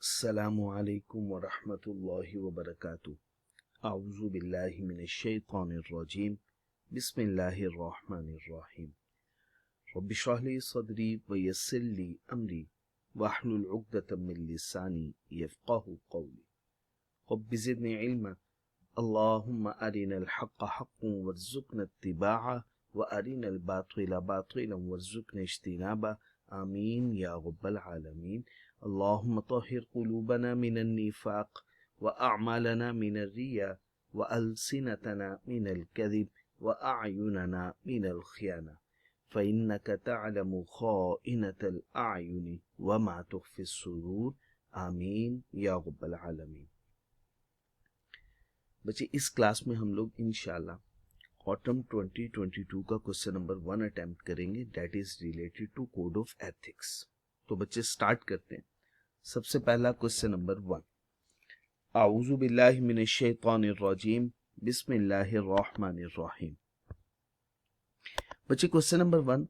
अस्सलामु अलैकुम व रहमतुल्लाहि व बरकातुहू। अऊज़ु बिल्लाहि मिनश शैतानिर रजीम। बिस्मिल्लाहिर रहमानिर रहीम। रब्बि इश्रह ली सदरी व यस्सिर ली अमरी वहलुल उक़दतम मिन लिसानी यफ़क़हू क़ौली। रब्बि ज़िदनी इल्मा। अल्लाहुम्मा अरिनल हक़्क़ हक़्क़न वरज़ुक़ना इत्तिबाअह व अरिनल बातिला बातिलन वरज़ुक़ना इज्तिनाबह। आमीन या रब्बल आलमीन। अल्लाहुम्मा तहिर क़ुलूबना मिनन निफ़ाक़ व अअमालना मिनर रिया व अलसिनतना मिनल कज़िब व अअयुनना मिनल ख़ियाना फ़इन्नका तअलमु ख़ाइनतल अअयुनि व मा तुख़फ़िस सुदूर। आमीन या रब्बल आलमीन। बच्चे, इस क्लास में हम लोग इंशाल्लाह ऑटम 2022 का क्वेश्चन नंबर 1 अटेम्प्ट करेंगे, that is related to code of ethics. तो बच्चे स्टार्ट करते हैं। सबसे पहला क्वेश्चन नंबर 1। आऊज़ु बिल्लाहि मिनश शैतानिर रजीम। बिस्मिल्लाहिर रहमानिर रहीम। बच्चे क्वेश्चन नंबर 1,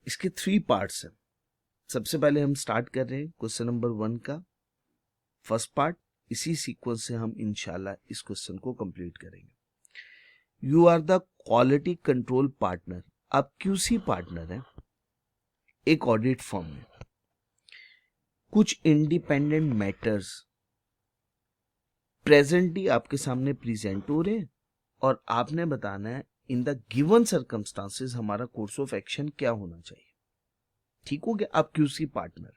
इसके 3 पार्ट्स हैं। सबसे पहले हम स्टार्ट कर रहे हैं क्वेश्चन नंबर 1 का फर्स्ट पार्ट। इसी सीक्वेंस से हम इंशाल्लाह इस क्वेश्चन को कंप्लीट करेंगे। You are the quality control partner. आप क्यूसी पार्टनर हैं एक ऑडिट फर्म में। कुछ इंडिपेंडेंट मैटर्स प्रेजेंटली आपके सामने प्रेजेंट हो रहे हैं और आपने बताना है इन द गिवन सर्कमस्टांसेस हमारा कोर्स ऑफ एक्शन क्या होना चाहिए। ठीक हो गया? आप क्यूसी पार्टनर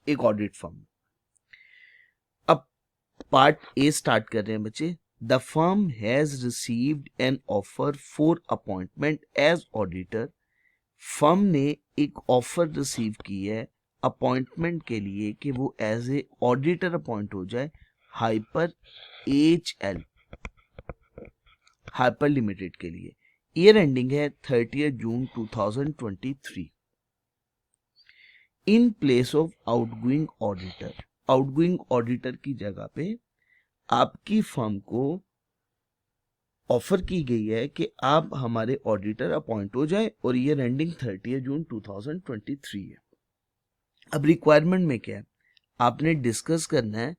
एक ऑडिट फर्म में। अब पार्ट ए स्टार्ट कर रहे हैं बच्चे। The firm has received an offer for appointment as auditor. Firm ने एक ऑफर रिसीव की है अपॉइंटमेंट के लिए कि वो एज ए ऑडिटर अपॉइंट हो जाए हाइपर HL हाइपर लिमिटेड के लिए। ईयर एंडिंग है 30 जून 2023। In place of outgoing auditor. Outgoing auditor की जगह पे आपकी फर्म को ऑफर की गई है कि आप हमारे ऑडिटर अपॉइंट हो जाए और ईयर एंडिंग 30 जून 2023 है। अब रिक्वायरमेंट में क्या है, आपने डिस्कस करना है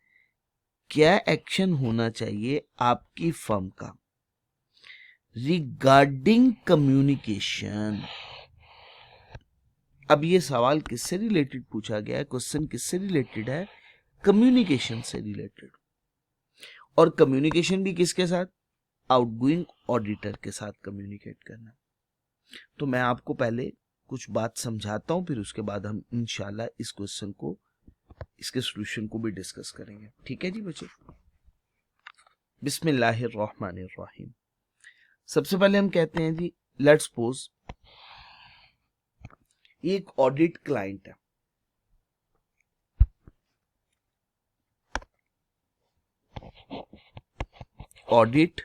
क्या एक्शन होना चाहिए आपकी फर्म का रिगार्डिंग कम्युनिकेशन। अब ये सवाल किससे रिलेटेड पूछा गया है? क्वेश्चन किससे रिलेटेड है? कम्युनिकेशन से रिलेटेड। और कम्युनिकेशन भी किसके साथ? आउटगोइंग ऑडिटर के साथ कम्युनिकेट करना। तो मैं आपको पहले कुछ बात समझाता हूं, फिर उसके बाद हम इंशाल्लाह इस क्वेश्चन को, इसके सॉल्यूशन को भी डिस्कस करेंगे। ठीक है जी बच्चे। बिस्मिल्लाहिर रहमानिर रहीम। सबसे पहले हम कहते हैं जी, लेट्स सपोज एक ऑडिट क्लाइंट है। Audit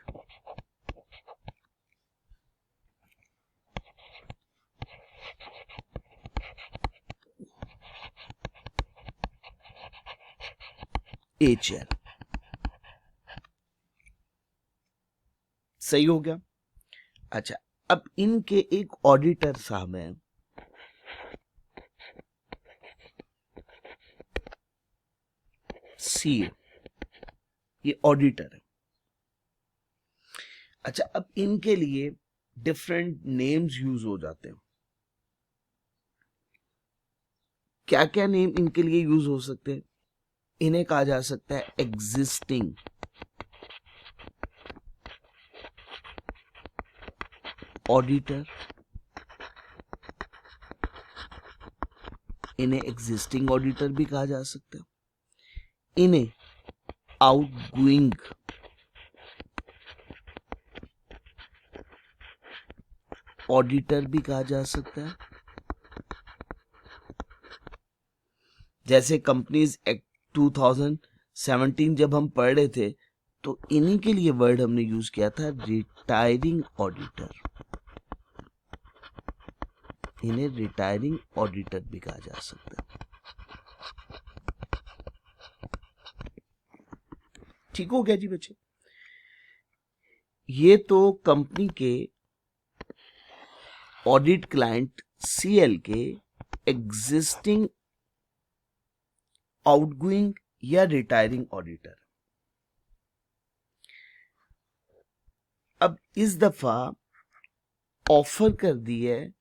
HL। सही हो गया? अच्छा, अब इनके एक ऑडिटर साहब हैं, CA, ये ऑडिटर है। अच्छा, अब इनके लिए डिफरेंट नेम्स यूज हो जाते हैं। क्या क्या नेम इनके लिए यूज हो सकते हैं? इन्हें कहा जा सकता है एग्जिस्टिंग ऑडिटर। इन्हें एग्जिस्टिंग ऑडिटर भी कहा जा सकता है। इन्हें आउटगोइंग ऑडिटर भी कहा जा सकता है। जैसे कंपनीज एक्ट 2017 जब हम पढ़ रहे थे तो इन्हीं के लिए वर्ड हमने यूज किया था रिटायरिंग ऑडिटर। इन्हें रिटायरिंग ऑडिटर भी कहा जा सकता है। ठीक हो गया जी बच्चे? ये तो कंपनी के ऑडिट क्लाइंट CL के एग्जिस्टिंग आउटगोइंग या रिटायरिंग ऑडिटर। अब इस दफा ऑफर कर दी है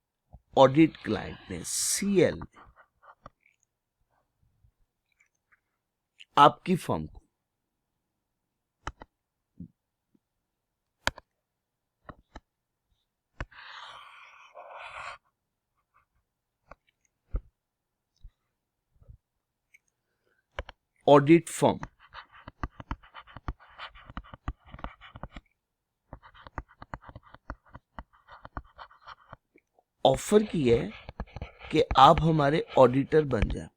ऑडिट क्लाइंट ने, सीएल आपकी फर्म को, ऑडिट फर्म ऑफर की है कि आप हमारे ऑडिटर बन जाए।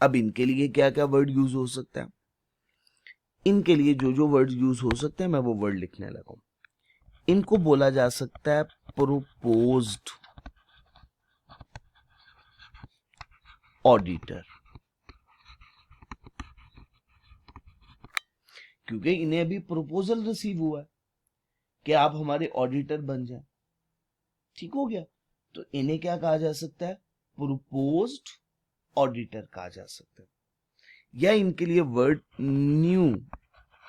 अब इनके लिए क्या क्या वर्ड यूज हो सकता है, इनके लिए जो जो वर्ड यूज हो सकते हैं मैं वो वर्ड लिखने लगा हूं। इनको बोला जा सकता है प्रोपोज्ड ऑडिटर, क्योंकि इन्हें अभी प्रपोजल रिसीव हुआ है कि आप हमारे ऑडिटर बन जाएं। ठीक हो गया, तो इन्हें क्या कहा जा सकता है, प्रोपोज्ड ऑडिटर कहा जा सकता है। या इनके लिए वर्ड न्यू,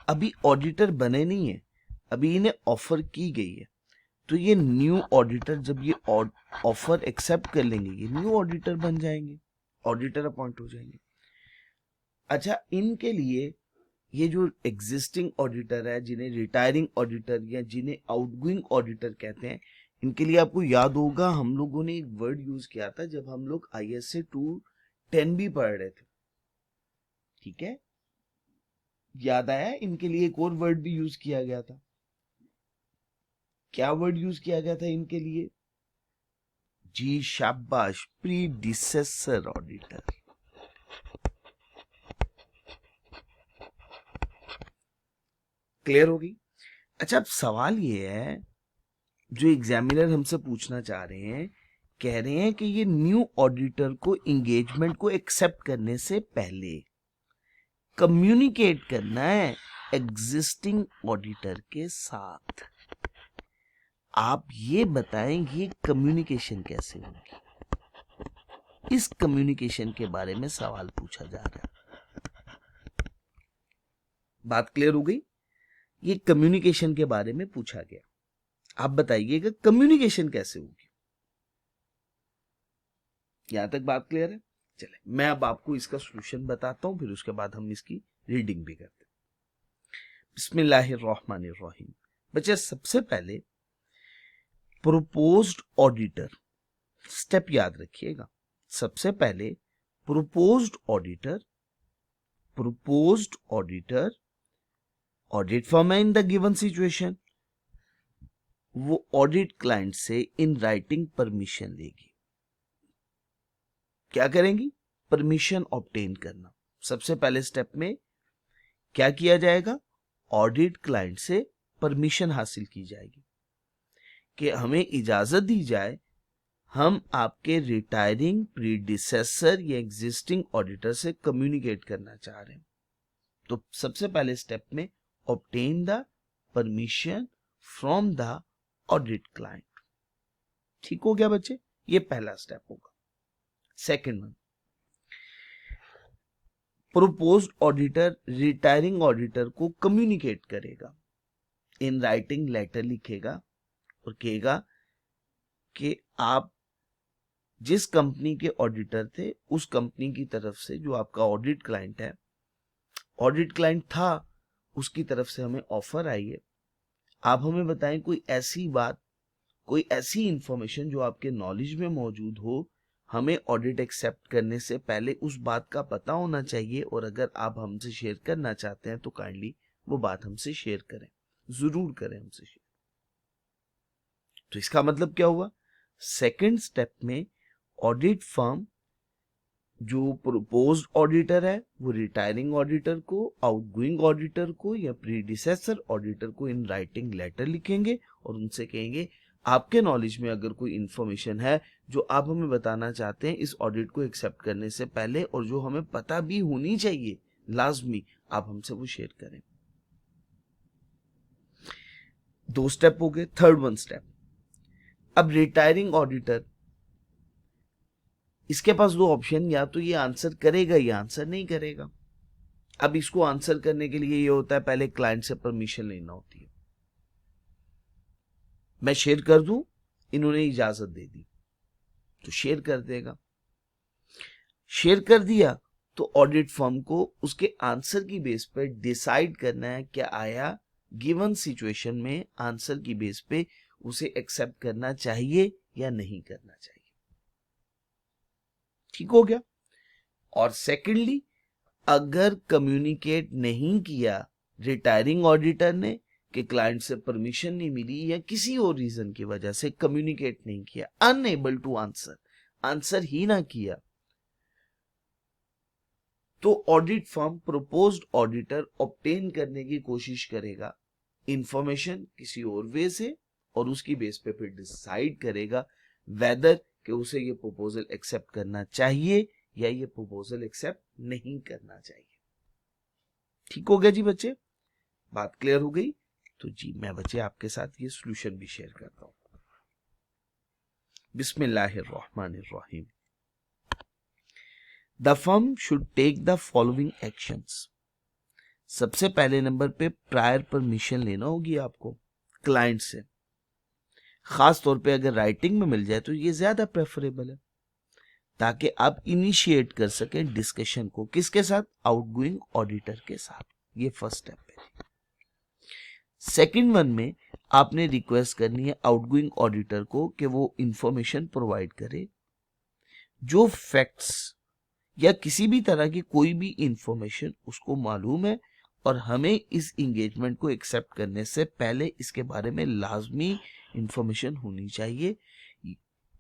अभी ऑडिटर बने नहीं है, अभी इन्हें ऑफर की गई है, तो ये न्यू ऑडिटर जब ये ऑफर एक्सेप्ट कर लेंगे ये न्यू ऑडिटर बन जाएंगे, ऑडिटर अपॉइंट हो जाएंगे। अच्छा, इनके लिए ये जो एग्जिस्टिंग ऑडिटर है, जिन्हें रिटायरिंग ऑडिटर या जिन्हें आउटगोइंग ऑडिटर कहते हैं, इनके लिए आपको याद होगा हम लोगों ने एक वर्ड यूज किया था जब हम लोग ISA 210 भी पढ़ रहे थे। ठीक है, याद आया, इनके लिए एक और वर्ड भी यूज किया गया था। क्या वर्ड यूज किया गया था इनके लिए? जी शाबाश, प्रीडिसेसर ऑडिटर। क्लियर होगी? अच्छा, अब सवाल ये है जो एग्जामिनर हमसे पूछना चाह रहे हैं, कह रहे हैं कि ये न्यू ऑडिटर को एंगेजमेंट को एक्सेप्ट करने से पहले कम्युनिकेट करना है एग्जिस्टिंग ऑडिटर के साथ। आप ये बताएं ये कम्युनिकेशन कैसे होगी? इस कम्युनिकेशन के बारे में सवाल पूछा जा रहा है। बात क्लियर हो गई? ये कम्युनिकेशन के बारे में पूछा गया, आप बताइएगा कम्युनिकेशन कैसे होगी। यहां तक बात क्लियर है? चले, मैं अब आपको इसका सॉल्यूशन बताता हूं, फिर उसके बाद हम इसकी रीडिंग भी करते हैं। बिस्मिल्लाहिर्रहमानिर्रहीम। बच्चे, सबसे पहले प्रोपोज्ड ऑडिटर स्टेप याद रखिएगा। सबसे पहले प्रोपोज्ड ऑडिटर ऑडिट फर्म है इन द गिवन सिचुएशन, वो ऑडिट क्लाइंट से इन राइटिंग परमिशन लेगी। क्या करेंगी? परमिशन ऑब्टेन करना। सबसे पहले स्टेप में क्या किया जाएगा? ऑडिट क्लाइंट से परमिशन हासिल की जाएगी कि हमें इजाजत दी जाए, हम आपके रिटायरिंग प्रीडिसेसर या एग्जिस्टिंग ऑडिटर से कम्युनिकेट करना चाह रहे हैं। तो सबसे पहले स्टेप में obtain the permission from the audit client. ठीक हो गया बच्चे? ये पहला स्टेप होगा। Second one, proposed auditor retiring auditor को कम्युनिकेट करेगा, इन राइटिंग लेटर लिखेगा और कहेगा कि आप जिस कंपनी के ऑडिटर थे उस कंपनी की तरफ से जो आपका ऑडिट क्लाइंट है, ऑडिट क्लाइंट था, उसकी तरफ से हमें ऑफर आई है। आप हमें बताएं कोई ऐसी बात, कोई ऐसी इंफॉर्मेशन जो आपके नॉलेज में मौजूद हो, हमें ऑडिट एक्सेप्ट करने से पहले उस बात का पता होना चाहिए, और अगर आप हमसे शेयर करना चाहते हैं तो काइंडली वो बात हमसे शेयर करें, जरूर करें हमसे शेयर। तो इसका मतलब क्या हुआ? सेकंड स्टेप में ऑडिट फर्म जो प्रोपोज्ड ऑडिटर है वो रिटायरिंग ऑडिटर को, आउटगोइंग ऑडिटर को या प्रीडिसेसर ऑडिटर को इन राइटिंग लेटर लिखेंगे और उनसे कहेंगे आपके नॉलेज में अगर कोई इंफॉर्मेशन है जो आप हमें बताना चाहते हैं इस ऑडिट को एक्सेप्ट करने से पहले, और जो हमें पता भी होनी चाहिए लाजमी, आप हमसे वो शेयर करें। 2 स्टेप हो गए। थर्ड वन स्टेप, अब रिटायरिंग ऑडिटर इसके पास दो ऑप्शन, या तो ये आंसर करेगा या आंसर नहीं करेगा। अब इसको आंसर करने के लिए ये होता है पहले क्लाइंट से परमिशन लेना होती है। मैं शेयर कर दूं, इन्होंने इजाजत दे दी तो शेयर कर देगा। शेयर कर दिया तो ऑडिट फर्म को उसके आंसर की बेस पर डिसाइड करना है क्या आया गिवन सिचुएशन में आंसर की बेस पे उसे एक्सेप्ट करना चाहिए या नहीं करना चाहिए। ठीक हो गया। और सेकेंडली, अगर कम्युनिकेट नहीं किया रिटायरिंग ऑडिटर ने कि क्लाइंट से परमिशन नहीं मिली या किसी और रीजन की वजह से कम्युनिकेट नहीं किया, अनएबल टू आंसर ही ना किया, तो audit firm proposed auditor obtain करने की कोशिश करेगा इंफॉर्मेशन किसी और वे से, और उसकी बेस पे फिर डिसाइड करेगा वेदर कि उसे ये प्रपोजल एक्सेप्ट करना चाहिए या ये प्रपोजल एक्सेप्ट नहीं करना चाहिए। ठीक हो गया जी बच्चे, बात क्लियर हो गई? तो जी मैं बच्चे आपके साथ ये सॉल्यूशन भी शेयर करता हूं। बिस्मिल्लाहिर्रहमानिर्रहीम। The firm should take the following actions. सबसे पहले नंबर पे प्रायर परमिशन लेना होगी आपको क्लाइंट से। खास तौर पे अगर राइटिंग में मिल जाए तो ये ज्यादा प्रेफरेबल है, ताकि आप इनिशिएट कर सकें डिस्कशन को किसके साथ, आउटगोइंग ऑडिटर के साथ। ये फर्स्ट स्टेप है। सेकंड वन में आपने रिक्वेस्ट करनी है आउटगोइंग ऑडिटर को कि वो इंफॉर्मेशन प्रोवाइड करे, जो फैक्ट्स या किसी भी तरह की कोई भी इंफॉर्मेशन उसको मालूम है और हमें इस इंगेजमेंट को एक्सेप्ट करने से पहले इसके बारे में लाजमी इंफॉर्मेशन होनी चाहिए।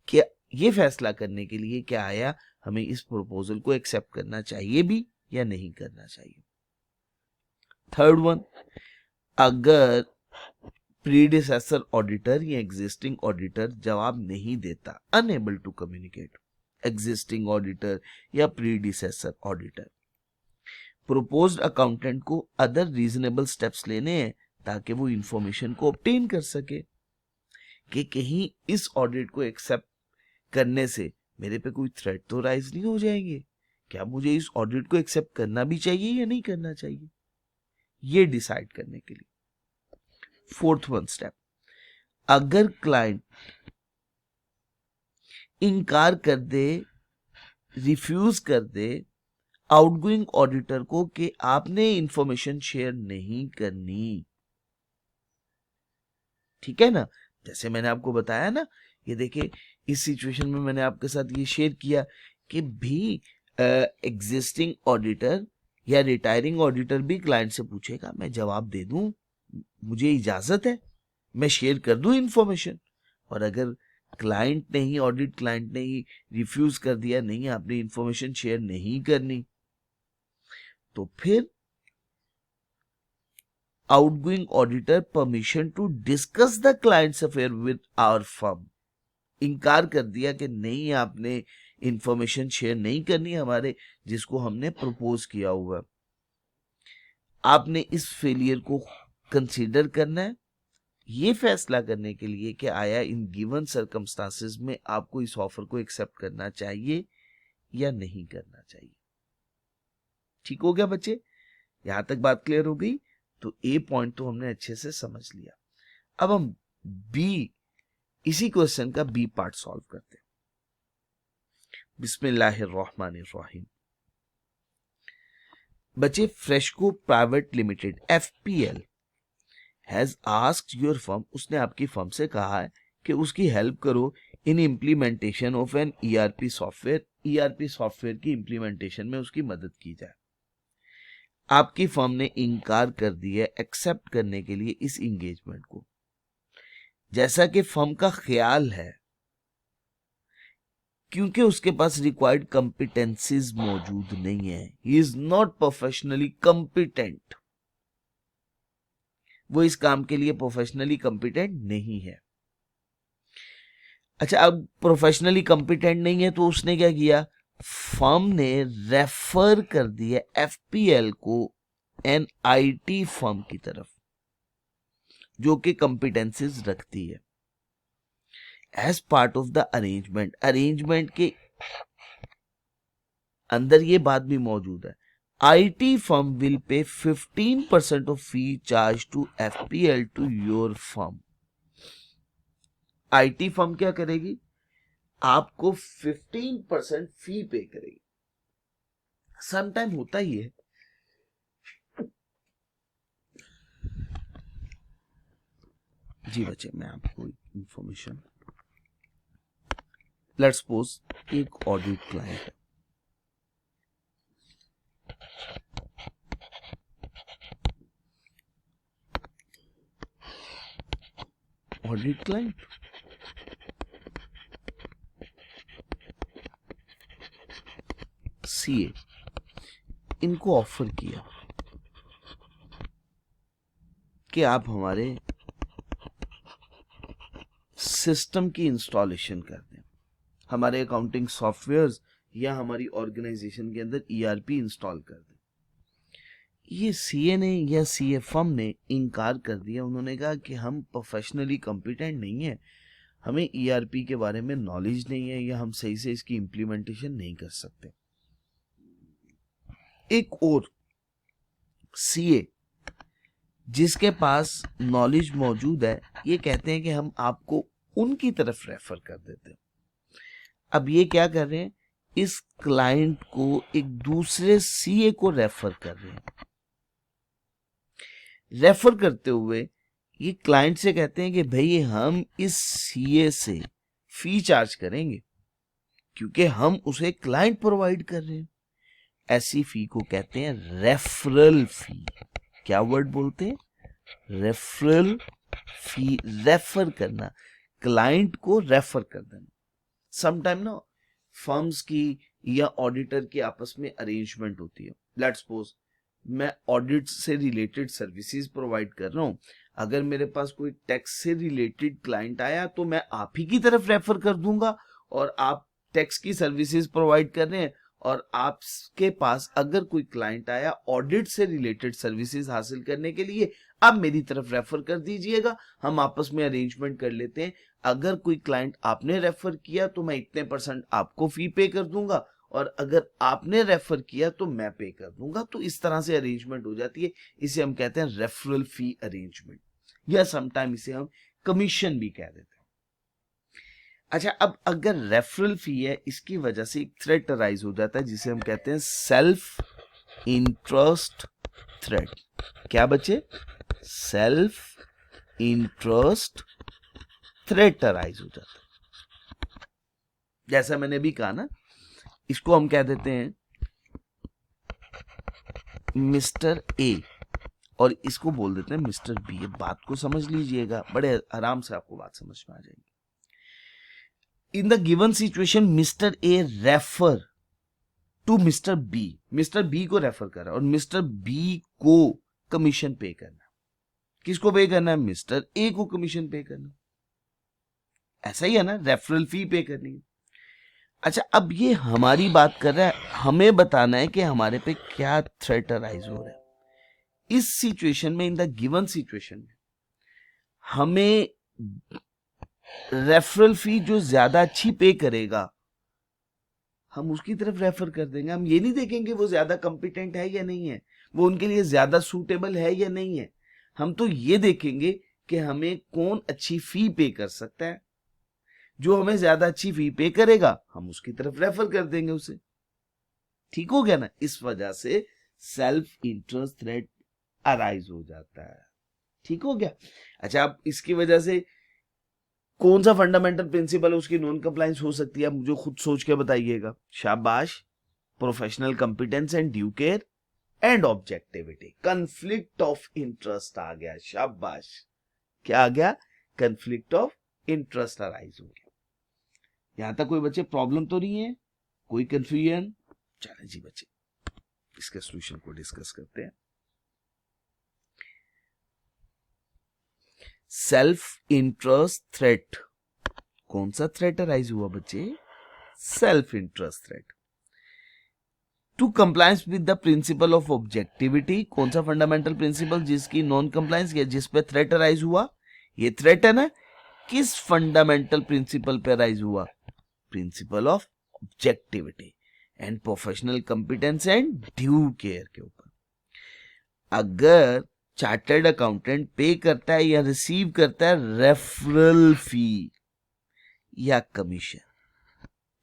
क्या ये फैसला करने के लिए क्या आया हमें इस प्रपोजल को एक्सेप्ट करना चाहिए भी या नहीं करना चाहिए। थर्ड वन, अगर प्रीडिसेसर ऑडिटर या एग्जिस्टिंग ऑडिटर जवाब नहीं देता, unable to communicate, existing auditor या प्रीडिसेसर ऑडिटर, प्रोपोज्ड अकाउंटेंट को अदर रीजनेबल स्टेप्स लेने हैं ताकि वो इंफॉर्मेशन को ऑब्टेन कर सके कि कहीं इस ऑडिट को एक्सेप्ट करने से मेरे पे कोई थ्रेट तो राइज नहीं हो जाएंगे, क्या मुझे इस ऑडिट को एक्सेप्ट करना भी चाहिए या नहीं करना चाहिए, ये डिसाइड करने के लिए। फोर्थ वन स्टेप, अगर क्लाइंट इनकार कर दे, रिफ्यूज कर दे आउटगोइंग ऑडिटर को कि आपने इंफॉर्मेशन शेयर नहीं करनी, ठीक है ना, जैसे मैंने आपको बताया ना, ये देखिए इस सिचुएशन में मैंने आपके साथ ये शेयर किया कि भी एग्जिस्टिंग ऑडिटर या रिटायरिंग ऑडिटर भी क्लाइंट से पूछेगा, मैं जवाब दे दूं, मुझे इजाजत है, मैं शेयर कर दूं इंफॉर्मेशन। और अगर क्लाइंट ने ही, ऑडिट क्लाइंट ने ही रिफ्यूज कर दिया, नहीं आपने इंफॉर्मेशन शेयर नहीं करनी, तो फिर outgoing auditor permission to discuss the client's affair with our firm, इनकार कर दिया कि नहीं आपने इंफॉर्मेशन शेयर नहीं करनी हमारे जिसको हमने प्रपोज किया हुआ, आपने इस फेलियर को कंसीडर करना है, ये फैसला करने के लिए कि आया इन गिवन सर्कमस्टांसेस में आपको इस ऑफर को एक्सेप्ट करना चाहिए या नहीं करना चाहिए। ठीक हो गया बच्चे, यहां तक बात क्लियर हो गई? तो ए पॉइंट तो हमने अच्छे से समझ लिया। अब हम बी, इसी क्वेश्चन का बी पार्ट सॉल्व करते हैं। बिस्मिल्लाहिर्रहमानिर्रहीम। बच्चे, Freshco private limited FPL has asked your firm, उसने आपकी फर्म से कहा है कि उसकी हेल्प करो in implementation of an ERP software, ERP software की इम्प्लीमेंटेशन में उसकी मदद की जाए। आपकी फर्म ने इनकार कर दिया एक्सेप्ट करने के लिए इस इंगेजमेंट को, जैसा कि फर्म का ख्याल है क्योंकि उसके पास रिक्वायर्ड कॉम्पिटेंसीज मौजूद नहीं है, he is not professionally competent, वो इस काम के लिए प्रोफेशनली कॉम्पिटेंट नहीं है। अच्छा, अब प्रोफेशनली कॉम्पिटेंट नहीं है तो उसने क्या किया, फर्म ने रेफर कर दिया FPL को NIT फर्म की तरफ जो कि कॉम्पिटेंसीज रखती है। As part of the arrangement, arrangement के अंदर ये बात भी मौजूद है, IT firm will pay 15% of fee charge to FPL to your firm. IT firm क्या करेगी, आपको 15% फी पे करेगी. सम टाइम होता ही है, जी बच्चे मैं आपको इंफॉर्मेशन, लेट्स सपोज एक ऑडिट क्लाइंट है, ऑडिट क्लाइंट CA, इनको ऑफर किया कि आप हमारे सिस्टम की इंस्टॉलेशन कर दें, हमारे अकाउंटिंग सॉफ्टवेयर्स या हमारी ऑर्गेनाइजेशन के अंदर ERP इंस्टॉल कर दें. ये CA ने या CA फर्म ने इनकार कर दिया. उन्होंने कहा कि हम प्रोफेशनली कॉम्पिटेंट नहीं है, हमें ERP के बारे में नॉलेज नहीं है, या हम सही से इसकी इम्प्लीमेंटेशन नहीं कर सकते. एक और CA जिसके पास नॉलेज मौजूद है, ये कहते हैं कि हम आपको उनकी तरफ रेफर कर देते हैं. अब ये क्या कर रहे हैं, इस क्लाइंट को एक दूसरे CA को रेफर कर रहे हैं. रेफर करते हुए ये क्लाइंट से कहते हैं कि भाई हम इस CA से फी चार्ज करेंगे क्योंकि हम उसे क्लाइंट प्रोवाइड कर रहे हैं. ऐसी फी को कहते हैं रेफरल फी. क्या वर्ड बोलते हैं, रेफरल फी. रेफर करना, क्लाइंट को रेफर कर देना. समटाइम ना फर्म्स की या ऑडिटर की आपस में अरेंजमेंट होती है. लेट्स सपोज मैं ऑडिट से रिलेटेड सर्विसेज प्रोवाइड कर रहा हूं, अगर मेरे पास कोई टैक्स से रिलेटेड क्लाइंट आया तो मैं आप ही की तरफ रेफर कर दूंगा, और आप टैक्स की सर्विसेज प्रोवाइड कर रहे हैं, और आपके पास अगर कोई क्लाइंट आया ऑडिट से रिलेटेड सर्विसेज हासिल करने के लिए, अब मेरी तरफ रेफर कर दीजिएगा. हम आपस में अरेंजमेंट कर लेते हैं, अगर कोई क्लाइंट आपने रेफर किया तो मैं इतने % आपको फी पे कर दूंगा, और अगर आपने रेफर किया तो मैं पे कर दूंगा. तो इस तरह से अरेंजमेंट हो जाती है. इसे हम कहते हैं रेफरल फी अरेंजमेंट, या समटाइम इसे हम कमीशन भी कह देते हैं. अच्छा, अब अगर रेफरल फी है, इसकी वजह से एक थ्रेट अराइज हो जाता है जिसे हम कहते हैं सेल्फ इंटरेस्ट थ्रेट. क्या बच्चे, सेल्फ इंटरेस्ट थ्रेट अराइज हो जाता है. जैसा मैंने अभी कहा ना, इसको हम कह देते हैं मिस्टर ए, और इसको बोल देते हैं मिस्टर बी. ये बात को समझ लीजिएगा, बड़े आराम से आपको बात समझ में आ जाएगी. In the given situation, Mr. A refer to Mr. B. Mr. B को रेफर कर रहा है और Mr. B को कमीशन पे करना. किसको पे करना है, मिस्टर ए को कमीशन पे करना. ऐसा ही है ना, रेफरल फी पे करनी है. अच्छा, अब ये हमारी बात कर रहा है, हमें बताना है कि हमारे पे क्या थ्रेट अराइज हो रहा है. इस सिचुएशन में, इन द गिवन सिचुएशन में, हमें रेफरल फी जो ज्यादा अच्छी पे करेगा हम उसकी तरफ रेफर कर देंगे. हम ये नहीं देखेंगे वो ज्यादा कॉम्पिटेंट है या नहीं है, वो उनके लिए ज्यादा सूटेबल है या नहीं है. हम तो ये देखेंगे कि हमें कौन अच्छी फी पे कर सकता है. जो हमें ज्यादा अच्छी फी पे करेगा हम उसकी तरफ रेफर कर देंगे उसे. ठीक हो गया ना. इस वजह से सेल्फ इंटरेस्ट थ्रेट अराइज हो जाता है. ठीक हो गया. अच्छा, अब इसकी वजह से कौन सा फंडामेंटल प्रिंसिपल है उसकी नॉन कंप्लायंस हो सकती है, आप मुझे खुद सोच के बताइएगा. शाबाश. Professional competence and due care and objectivity. Conflict of interest आ गया. शाबाश. क्या आ गया, कॉन्फ्लिक्ट ऑफ इंटरेस्ट अराइज हो गया. यहां तक कोई बच्चे प्रॉब्लम तो नहीं है, कोई कंफ्यूजन? चले जी बच्चे, इसके सॉल्यूशन को डिस्कस करते हैं. Self interest threat. कौन सा थ्रेट अराइज हुआ बच्चे, self interest threat. To compliance with the principle of objectivity. कौन सा फंडामेंटल प्रिंसिपल जिसकी नॉन कंप्लायंस या जिस पे थ्रेट अराइज हुआ, ये थ्रेट है ना. किस फंडामेंटल प्रिंसिपल पे अराइज हुआ, principal of objectivity. And professional competence and due care के ऊपर। अगर चार्टर्ड अकाउंटेंट पे करता है या रिसीव करता है रेफरल फी या कमीशन,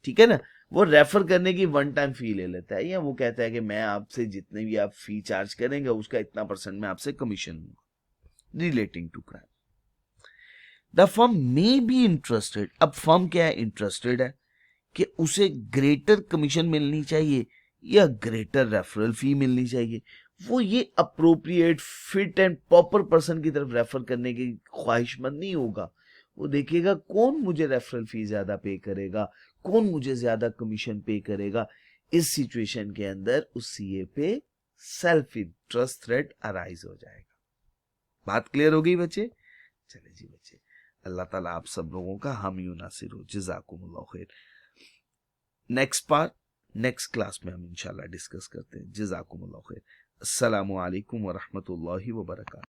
ठीक है ना, वो रेफर करने की वन टाइम फी ले लेता है, या वो कहता है कि मैं आपसे जितने भी आप फी चार्ज करेंगे उसका इतना % मैं आपसे commission relating to crime. The firm may be interested, अब फर्म क्या है, इंटरेस्टेड है कि उसे ग्रेटर कमीशन मिलनी चाहिए या ग्रेटर रेफरल फी मिलनी चाहिए। वो ये appropriate fit and proper person की तरफ रेफर करने की ख्वाहिशमंद नहीं होगा। वो देखेगा कौन मुझे रेफरल फी ज्यादा पे करेगा, कौन मुझे ज्यादा कमीशन पे करेगा। इस सिचुएशन के अंदर उस सीए पे सेल्फ इंटरेस्ट थ्रेट अराइज हो जाएगा। बात क्लियर हो गई बच्चे? चले जी बच्चे, अल्लाह ताला आप सब लोगों का हामी नासिर हो। जज़ाकुमुल्लाह खैर। नेक्स्ट पार्ट नेक्स्ट क्लास में हम इंशाल्लाह डिस्कस करते हैं। जज़ाकुमुल्लाह खैर। अस्सलामु अलैकुम व रहमतुल्लाहि व बरकातहू।